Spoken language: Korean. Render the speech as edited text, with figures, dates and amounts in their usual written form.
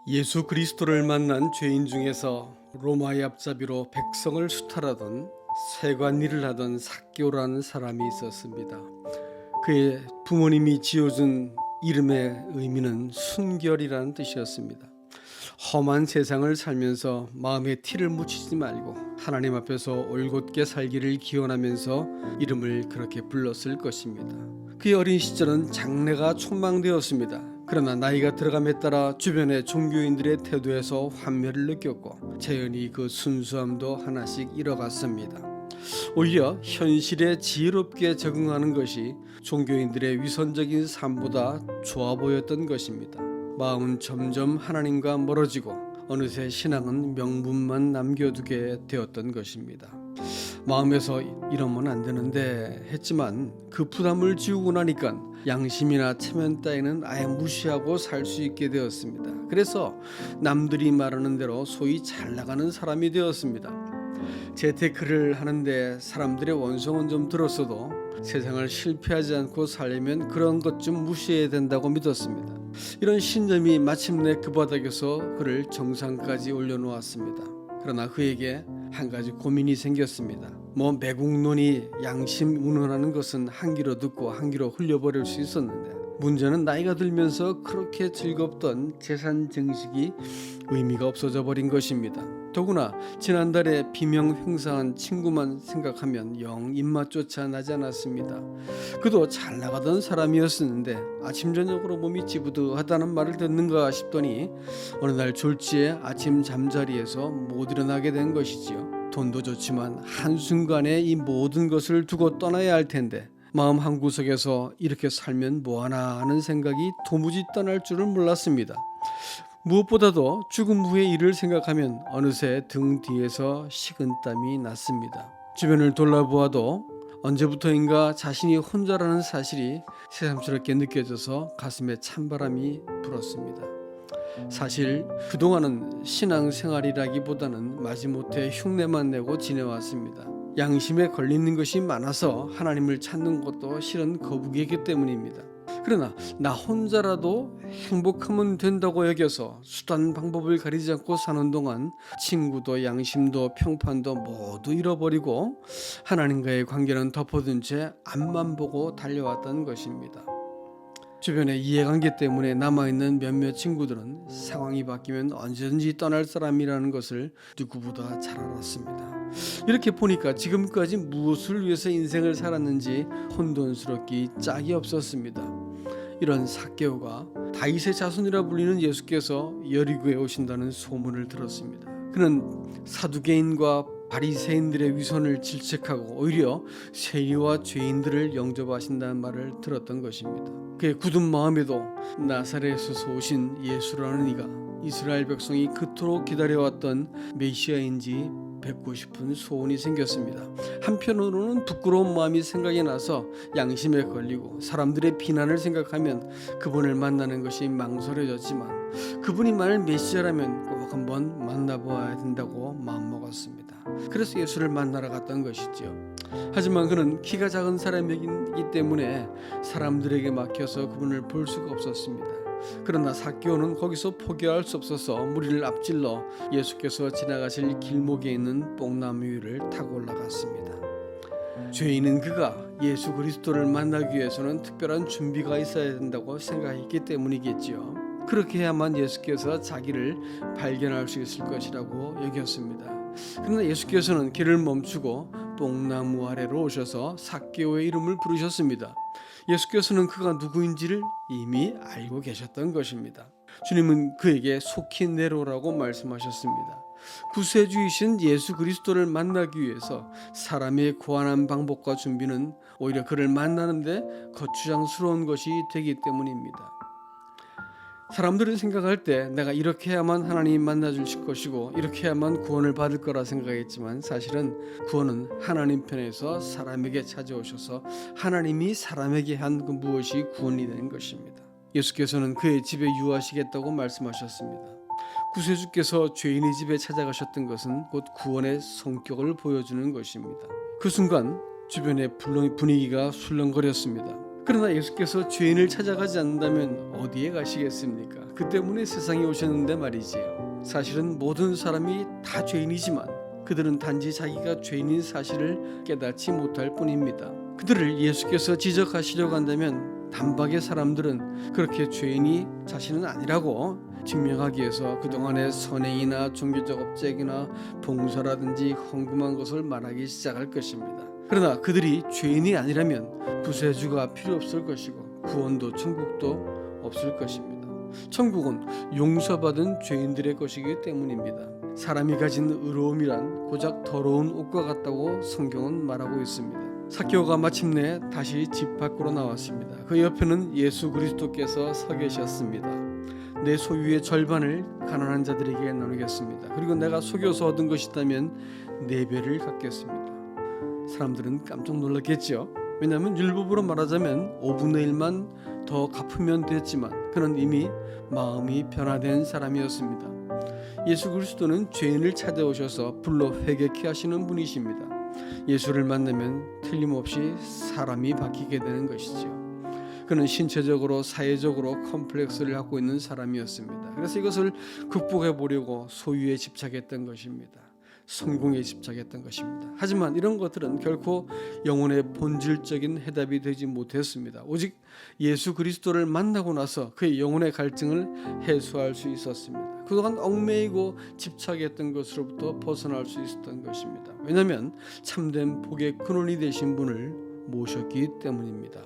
예수 그리스도를 만난 죄인 중에서 로마의 앞잡이로 백성을 수탈하던 세관 일을 하던 삭개오라는 사람이 있었습니다. 그의 부모님이 지어준 이름의 의미는 순결이라는 뜻이었습니다. 험한 세상을 살면서 마음에 티를 묻히지 말고 하나님 앞에서 올곧게 살기를 기원하면서 이름을 그렇게 불렀을 것입니다. 그의 어린 시절은 장래가 촉망되었습니다. 그러나 나이가 들어감에 따라 주변의 종교인들의 태도에서 환멸을 느꼈고 자연히 그 순수함도 하나씩 잃어갔습니다. 오히려 현실에 지혜롭게 적응하는 것이 종교인들의 위선적인 삶보다 좋아 보였던 것입니다. 마음은 점점 하나님과 멀어지고 어느새 신앙은 명분만 남겨두게 되었던 것입니다. 마음에서 이러면 안 되는데 했지만 그 부담을 지우고 나니까 양심이나 체면 따위는 아예 무시하고 살 수 있게 되었습니다. 그래서 남들이 말하는 대로 소위 잘 나가는 사람이 되었습니다. 재테크를 하는데 사람들의 원성은 좀 들었어도 세상을 실패하지 않고 살려면 그런 것 좀 무시해야 된다고 믿었습니다. 이런 신념이 마침내 그 바닥에서 그를 정상까지 올려놓았습니다. 그러나 그에게 한 가지 고민이 생겼습니다. 매국논이 양심 운운하는 것은 한 귀로 듣고 한 귀로 흘려버릴 수 있었는데 문제는 나이가 들면서 그렇게 즐겁던 재산 증식이 의미가 없어져 버린 것입니다. 더구나 지난달에 비명 횡사한 친구만 생각하면 영 입맛조차 나지 않았습니다. 그도 잘 나가던 사람이었었는데 아침 저녁으로 몸이 찌부드하다는 말을 듣는가 싶더니 어느 날 졸지에 아침 잠자리에서 못 일어나게 된 것이지요. 돈도 좋지만 한순간에 이 모든 것을 두고 떠나야 할 텐데 마음 한구석에서 이렇게 살면 뭐하나 하는 생각이 도무지 떠날 줄을 몰랐습니다. 무엇보다도 죽음 후의 일을 생각하면 어느새 등 뒤에서 식은땀이 났습니다. 주변을 돌아보아도 언제부터인가 자신이 혼자라는 사실이 새삼스럽게 느껴져서 가슴에 찬바람이 불었습니다. 사실 그동안은 신앙생활이라기보다는 마지못해 흉내만 내고 지내왔습니다. 양심에 걸리는 것이 많아서 하나님을 찾는 것도 실은 거북이기 때문입니다. 그러나 나 혼자라도 행복하면 된다고 여겨서 수단 방법을 가리지 않고 사는 동안 친구도 양심도 평판도 모두 잃어버리고 하나님과의 관계는 덮어둔 채 앞만 보고 달려왔던 것입니다. 주변의 이해관계 때문에 남아있는 몇몇 친구들은 상황이 바뀌면 언제든지 떠날 사람이라는 것을 누구보다 잘 알았습니다. 이렇게 보니까 지금까지 무엇을 위해서 인생을 살았는지 혼돈스럽기 짝이 없었습니다. 이런 삭개오가 다윗의 자손이라 불리는 예수께서 여리고에 오신다는 소문을 들었습니다. 그는 사두개인과 바리새인들의 위선을 질책하고 오히려 세리와 죄인들을 영접하신다는 말을 들었던 것입니다. 그의 굳은 마음에도 나사렛에서 오신 예수라는 이가 이스라엘 백성이 그토록 기다려왔던 메시아인지 뵙고 싶은 소원이 생겼습니다. 한편으로는 부끄러운 마음이 생각이 나서 양심에 걸리고 사람들의 비난을 생각하면 그분을 만나는 것이 망설여졌지만 그분이 만일 메시아라면 꼭 한번 만나보아야 된다고 마음먹었습니다. 그래서 예수를 만나러 갔던 것이죠. 하지만 그는 키가 작은 사람이기 때문에 사람들에게 막혀서 그분을 볼 수가 없었습니다. 그러나 삭개오는 거기서 포기할 수 없어서 무리를 앞질러 예수께서 지나가실 길목에 있는 뽕나무 위를 타고 올라갔습니다. 죄인은 그가 예수 그리스도를 만나기 위해서는 특별한 준비가 있어야 된다고 생각했기 때문이겠지요. 그렇게 해야만 예수께서 자기를 발견할 수 있을 것이라고 여겼습니다. 그러나 예수께서는 길을 멈추고 뽕나무 아래로 오셔서 삭개오의 이름을 부르셨습니다. 예수께서는 그가 누구인지를 이미 알고 계셨던 것입니다. 주님은 그에게 속히 내려오라고 말씀하셨습니다. 구세주이신 예수 그리스도를 만나기 위해서 사람의 고안한 방법과 준비는 오히려 그를 만나는데 거추장스러운 것이 되기 때문입니다. 사람들은 생각할 때 내가 이렇게 해야만 하나님이 만나주실 것이고 이렇게 해야만 구원을 받을 거라 생각했지만 사실은 구원은 하나님 편에서 사람에게 찾아오셔서 하나님이 사람에게 한 그 무엇이 구원이 되는 것입니다. 예수께서는 그의 집에 유하시겠다고 말씀하셨습니다. 구세주께서 죄인의 집에 찾아가셨던 것은 곧 구원의 성격을 보여주는 것입니다. 그 순간 주변의 분위기가 술렁거렸습니다. 그러나 예수께서 죄인을 찾아가지 않는다면 어디에 가시겠습니까? 그 때문에 세상에 오셨는데 말이지요. 사실은 모든 사람이 다 죄인이지만 그들은 단지 자기가 죄인인 사실을 깨닫지 못할 뿐입니다. 그들을 예수께서 지적하시려고 한다면 단박에 사람들은 그렇게 죄인이 자신은 아니라고 증명하기 위해서 그동안의 선행이나 종교적 업적이나 봉사라든지 헌금한 것을 말하기 시작할 것입니다. 그러나 그들이 죄인이 아니라면 구세주가 필요 없을 것이고 구원도 천국도 없을 것입니다. 천국은 용서받은 죄인들의 것이기 때문입니다. 사람이 가진 의로움이란 고작 더러운 옷과 같다고 성경은 말하고 있습니다. 삭개오가 마침내 다시 집 밖으로 나왔습니다. 그 옆에는 예수 그리스도께서 서 계셨습니다. 내 소유의 절반을 가난한 자들에게 나누겠습니다. 그리고 내가 속여서 얻은 것이 있다면 4배를 갚겠습니다. 사람들은 깜짝 놀랐겠죠. 왜냐하면 율법으로 말하자면 5분의 1만 더 갚으면 됐지만 그는 이미 마음이 변화된 사람이었습니다. 예수 그리스도는 죄인을 찾아오셔서 불러 회개케 하시는 분이십니다. 예수를 만나면 틀림없이 사람이 바뀌게 되는 것이죠. 그는 신체적으로 사회적으로 컴플렉스를 갖고 있는 사람이었습니다. 그래서 이것을 극복해 보려고 소유에 집착했던 것입니다. 성공에 집착했던 것입니다. 하지만 이런 것들은 결코 영혼의 본질적인 해답이 되지 못했습니다. 오직 예수 그리스도를 만나고 나서 그의 영혼의 갈증을 해소할 수 있었습니다. 그동안 얽매이고 집착했던 것으로부터 벗어날 수 있었던 것입니다. 왜냐하면 참된 복의 근원이 되신 분을 모셨기 때문입니다.